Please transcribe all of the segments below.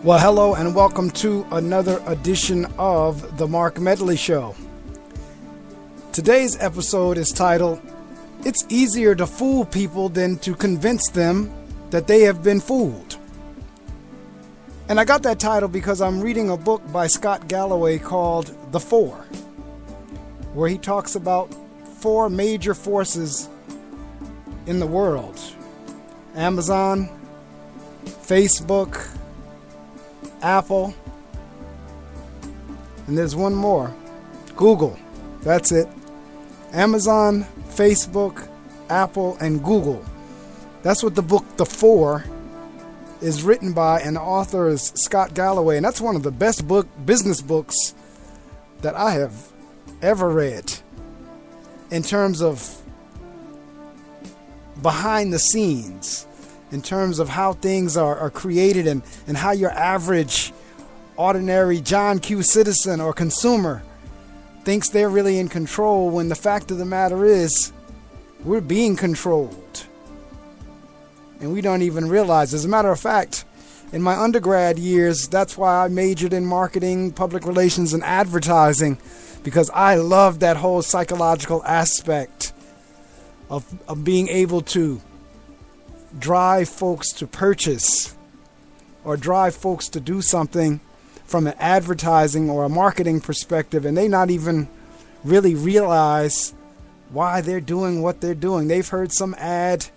Well, hello and welcome to another edition of The Mark Medley Show. Today's episode is titled, "It's Easier to Fool People Than to Convince Them That They Have Been Fooled." And I got that title because I'm reading a book by Scott Galloway called The Four, where he talks about four major forces in the world: Amazon, Facebook, Apple, and there's one more, Google. That's it. Amazon, Facebook, Apple, and Google. That's what the book The Four is written by, and the author is Scott Galloway, and that's one of the best business books that I have ever read in terms of behind the scenes, in terms of how things are created and how your average, ordinary John Q. citizen or consumer thinks they're really in control, when the fact of the matter is we're being controlled. And we don't even realize. As a matter of fact, in my undergrad years, that's why I majored in marketing, public relations, and advertising, because I love that whole psychological aspect of being able to drive folks to purchase or drive folks to do something from an advertising or a marketing perspective, and they not even really realize why they're doing what they're doing. They've heard some ad,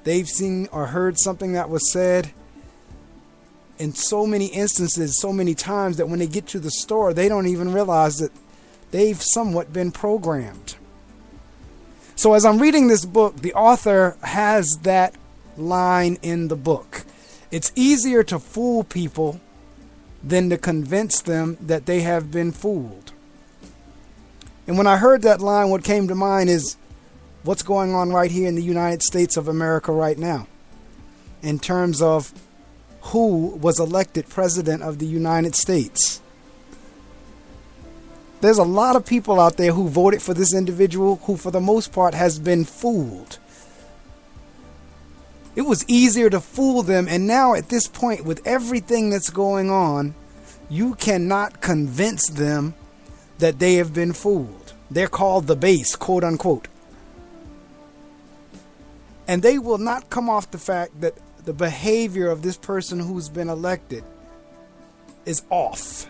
they've seen or heard something that was said in so many instances, so many times, that when they get to the store, they don't even realize that they've somewhat been programmed. So as I'm reading this book, the author has that line in the book: it's easier to fool people than to convince them that they have been fooled. And when I heard that line, what came to mind is what's going on right here in the United States of America right now, in terms of who was elected president of the United States. There's a lot of people out there who voted for this individual who, for the most part, has been fooled. It was easier to fool them, and now at this point, with everything that's going on, you cannot convince them that they have been fooled. They're called the base, quote unquote. And they will not come off the fact that the behavior of this person who's been elected is off.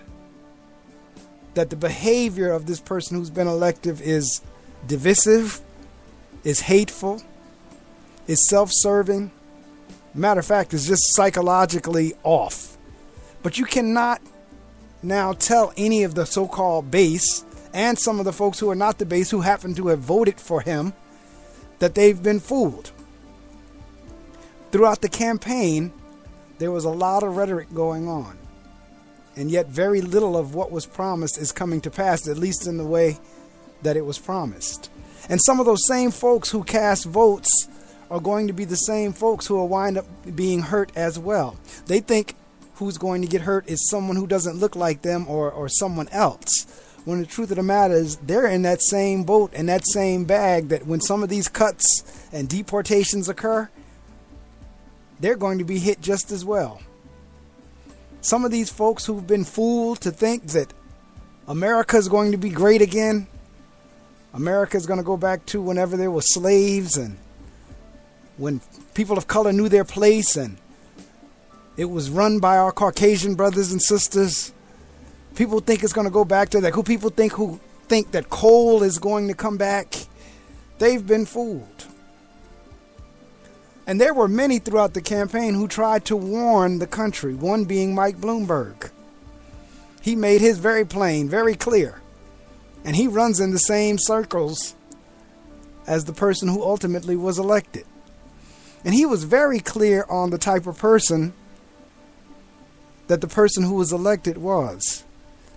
That the behavior of this person who's been elected is divisive, is hateful, is self-serving. Matter of fact, it's just psychologically off. But you cannot now tell any of the so-called base and some of the folks who are not the base, who happen to have voted for him, that they've been fooled. Throughout the campaign, there was a lot of rhetoric going on, and yet very little of what was promised is coming to pass, at least in the way that it was promised. And some of those same folks who cast votes are going to be the same folks who will wind up being hurt as well. They think who's going to get hurt is someone who doesn't look like them or someone else, when the truth of the matter is they're in that same boat and that same bag, that when some of these cuts and deportations occur, they're going to be hit just as well. Some of these folks who've been fooled to think that America is going to be great again, America is going to go back to whenever there were slaves and when people of color knew their place and it was run by our Caucasian brothers and sisters. People think it's going to go back to that. Who think that coal is going to come back, they've been fooled. And there were many throughout the campaign who tried to warn the country, one being Mike Bloomberg. He made his very plain, very clear. And he runs in the same circles as the person who ultimately was elected. And he was very clear on the type of person that the person who was elected was.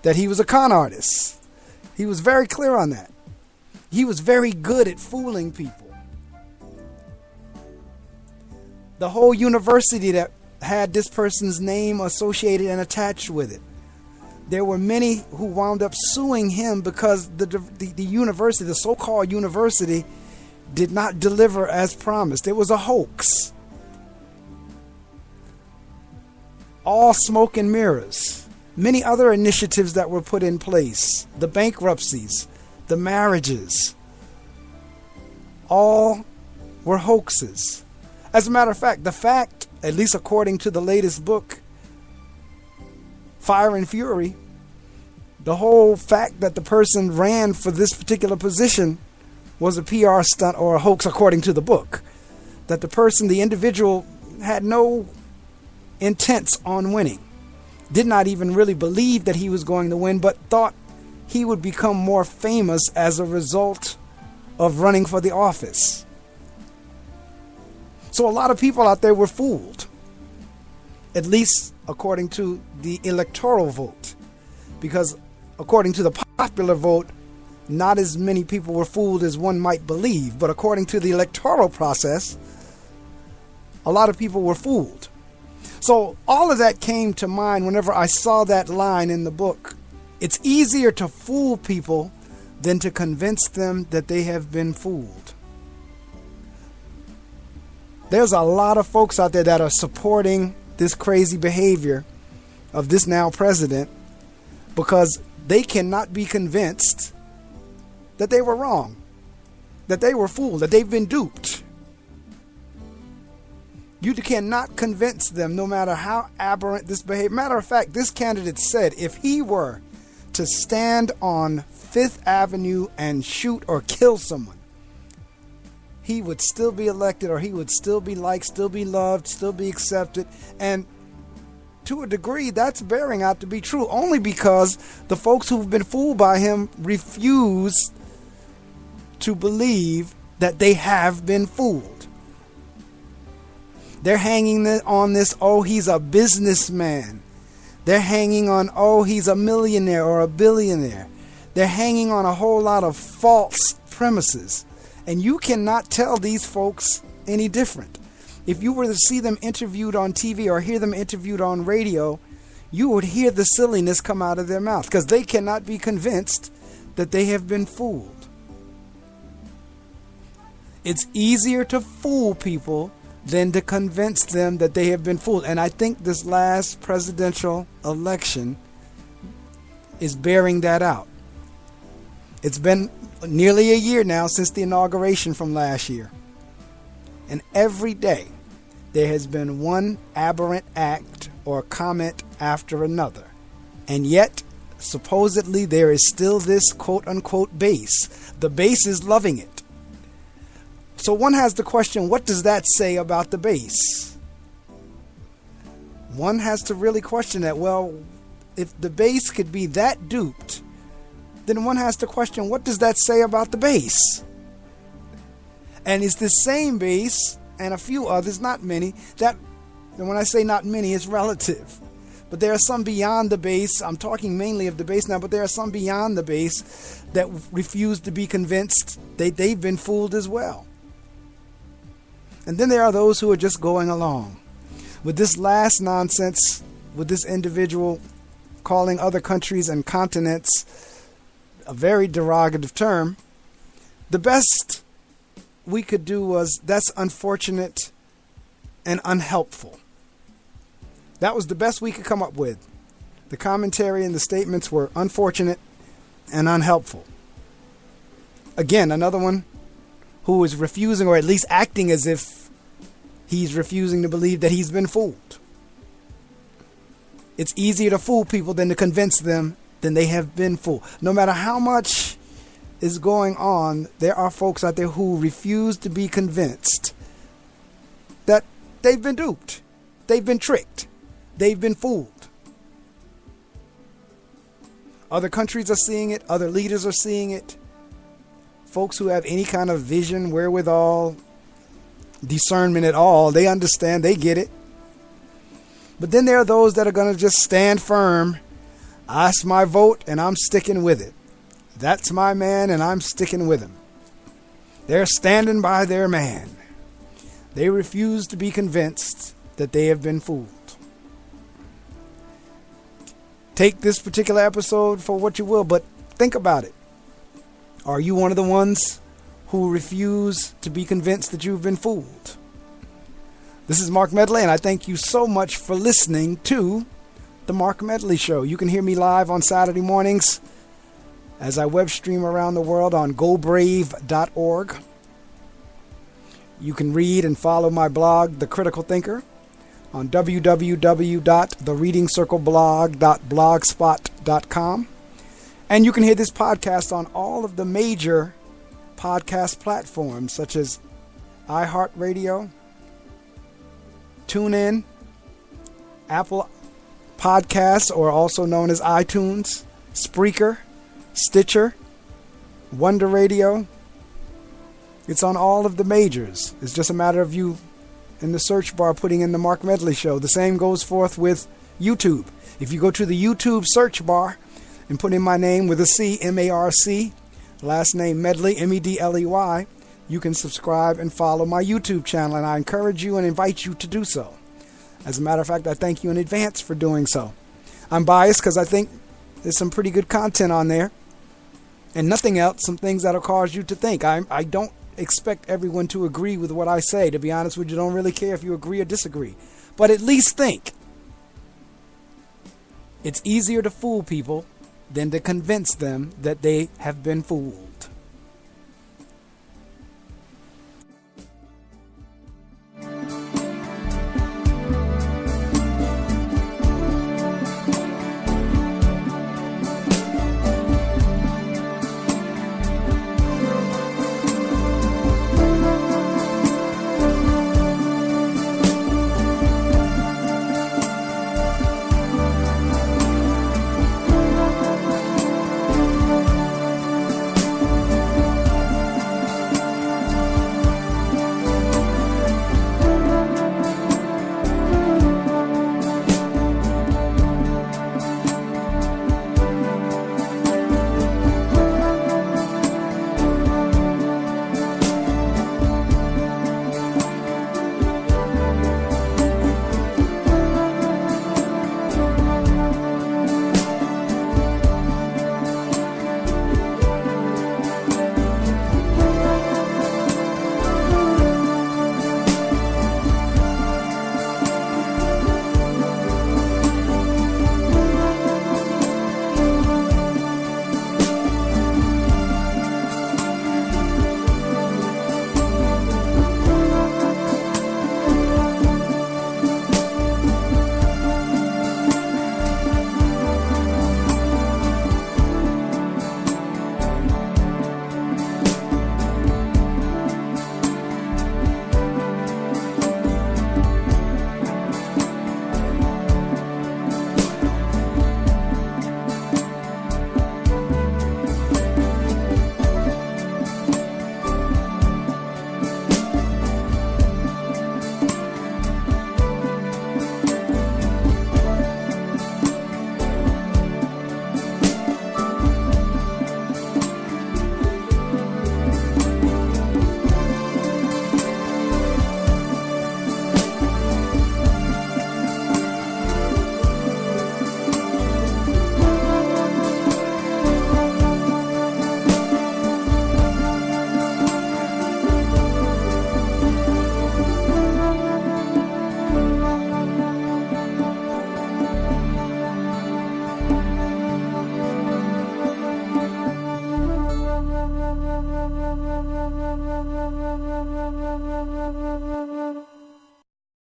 That he was a con artist. He was very clear on that. He was very good at fooling people. The whole university that had this person's name associated and attached with it, there were many who wound up suing him because the university, the so-called university, did not deliver as promised. It was a hoax. all smoke and mirrors. Many other initiatives that were put in place, the bankruptcies, the marriages, all were hoaxes. As a matter of fact, at least according to the latest book, Fire and Fury, the whole fact that the person ran for this particular position was a PR stunt or a hoax, according to the book. That the individual, had no intents on winning. Did not even really believe that he was going to win, but thought he would become more famous as a result of running for the office. So a lot of people out there were fooled, at least according to the electoral vote, because according to the popular vote, not as many people were fooled as one might believe. But according to the electoral process, a lot of people were fooled. So all of that came to mind whenever I saw that line in the book. It's easier to fool people than to convince them that they have been fooled. There's a lot of folks out there that are supporting this crazy behavior of this now president because they cannot be convinced that they were wrong, that they were fooled, that they've been duped. You cannot convince them, no matter how aberrant this behavior. Matter of fact, this candidate said if he were to stand on Fifth Avenue and shoot or kill someone, he would still be elected, or he would still be liked, still be loved, still be accepted. And to a degree, that's bearing out to be true, only because the folks who've been fooled by him refuse to believe that they have been fooled. They're hanging on this, oh, he's a businessman. They're hanging on, oh, he's a millionaire or a billionaire. They're hanging on a whole lot of false premises. And you cannot tell these folks any different. If you were to see them interviewed on TV or hear them interviewed on radio, you would hear the silliness come out of their mouth because they cannot be convinced that they have been fooled. It's easier to fool people than to convince them that they have been fooled. And I think this last presidential election is bearing that out. It's been nearly a year now since the inauguration from last year. And every day there has been one aberrant act or comment after another. And yet, supposedly, there is still this quote-unquote base. The base is loving it. So one has to question, what does that say about the base? One has to really question that. Well, if the base could be that duped, then one has to question, what does that say about the base? And it's the same base and a few others, not many, that, and when I say not many, it's relative. But there are some beyond the base. I'm talking mainly of the base now, but there are some beyond the base that refuse to be convinced they've been fooled as well. And then there are those who are just going along with this last nonsense, with this individual calling other countries and continents a very derogative term. The best we could do was, that's unfortunate and unhelpful. That was the best we could come up with. The commentary and the statements were unfortunate and unhelpful. Again, another one who is refusing, or at least acting as if he's refusing to believe that he's been fooled. It's easier to fool people than to convince them that they have been fooled. No matter how much is going on, there are folks out there who refuse to be convinced that they've been duped, they've been tricked, they've been fooled. Other countries are seeing it, other leaders are seeing it. Folks who have any kind of vision, wherewithal, discernment at all, they understand, they get it. But then there are those that are going to just stand firm. That's my vote and I'm sticking with it. That's my man and I'm sticking with him. They're standing by their man. They refuse to be convinced that they have been fooled. Take this particular episode for what you will, but think about it. Are you one of the ones who refuse to be convinced that you've been fooled? This is Mark Medley, and I thank you so much for listening to The Mark Medley Show. You can hear me live on Saturday mornings as I web stream around the world on gobrave.org. You can read and follow my blog, The Critical Thinker, on www.thereadingcircleblog.blogspot.com. And you can hear this podcast on all of the major podcast platforms such as iHeartRadio, TuneIn, Apple Podcasts, or also known as iTunes, Spreaker, Stitcher, Wonder Radio. It's on all of the majors. It's just a matter of you in the search bar putting in The Mark Medley Show. The same goes forth with YouTube. If you go to the YouTube search bar and put in my name with a C, M-A-R-C, last name Medley, M-E-D-L-E-Y, you can subscribe and follow my YouTube channel, and I encourage you and invite you to do so. As a matter of fact, I thank you in advance for doing so. I'm biased because I think there's some pretty good content on there, and nothing else, some things that'll cause you to think. I don't expect everyone to agree with what I say. To be honest with you, don't really care if you agree or disagree, but at least think. It's easier to fool people than to convince them that they have been fooled.